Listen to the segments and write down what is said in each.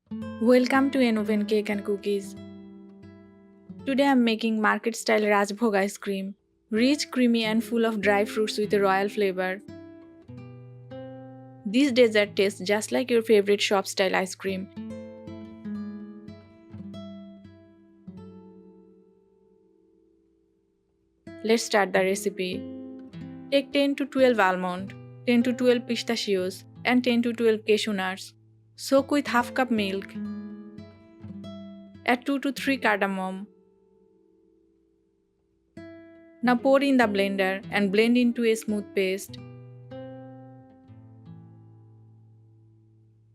Welcome to Enoven Cake and Cookies. Today I'm making market-style Rajbhog ice cream. Rich, creamy and full of dry fruits with a royal flavor. This dessert tastes just like your favorite shop-style ice cream. Let's start the recipe. Take 10 to 12 almonds, 10 to 12 pistachios and 10 to 12 cashew nuts. Soak with half cup milk. Add 2 to 3 cardamom. Now pour in the blender and blend into a smooth paste.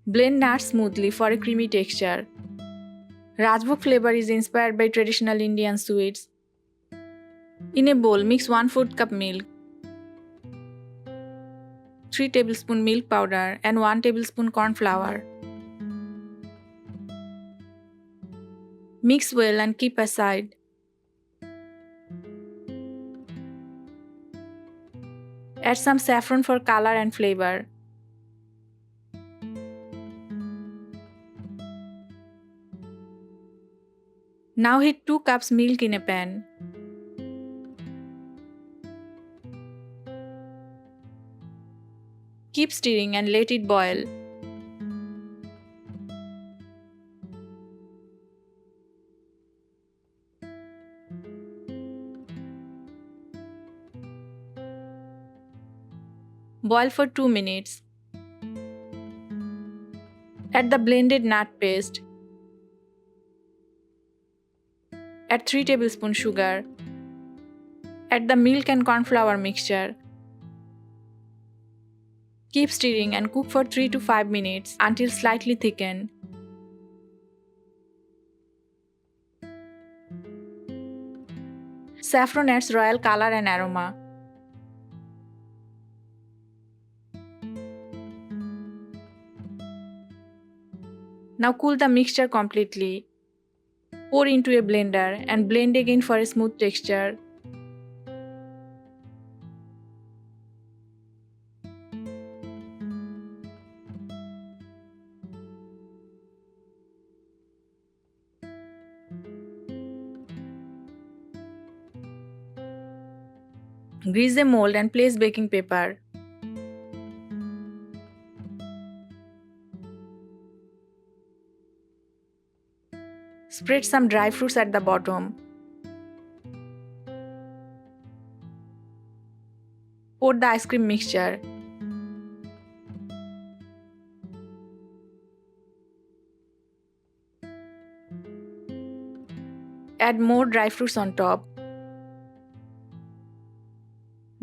Blend nuts smoothly for a creamy texture. Rajbhog flavor is inspired by traditional Indian sweets. In a bowl, mix 1/4 cup milk, 3 tablespoon milk powder and 1 tablespoon corn flour. Mix well and keep aside. Add some saffron for color and flavor. Now heat 2 cups milk in a pan. Keep stirring and let it boil. Boil for 2 minutes. Add the blended nut paste. Add 3 tablespoons sugar. Add the milk and corn flour mixture. Keep stirring and cook for 3 to 5 minutes until slightly thickened. Saffron adds royal color and aroma. Now cool the mixture completely. Pour into a blender and blend again for a smooth texture. Grease a mold and place baking paper. Spread some dry fruits at the bottom. Pour the ice cream mixture. Add more dry fruits on top.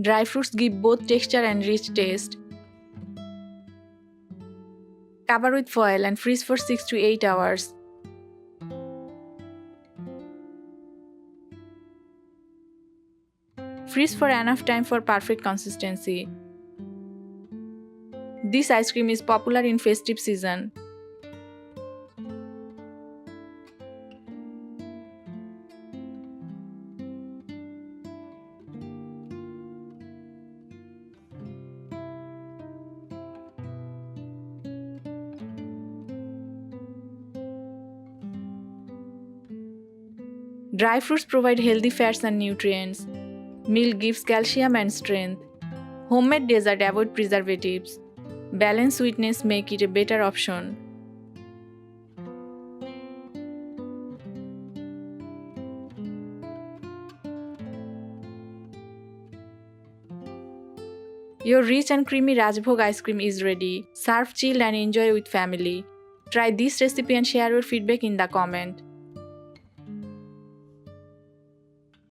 Dry fruits give both texture and rich taste. Cover with foil and freeze for 6 to 8 hours. Freeze for enough time for perfect consistency. This ice cream is popular in festive season. Dry fruits provide healthy fats and nutrients. Milk gives calcium and strength. Homemade dessert avoid preservatives. Balanced sweetness make it a better option. Your rich and creamy Rajbhog ice cream is ready. Serve chilled and enjoy with family. Try this recipe and share your feedback in the comment.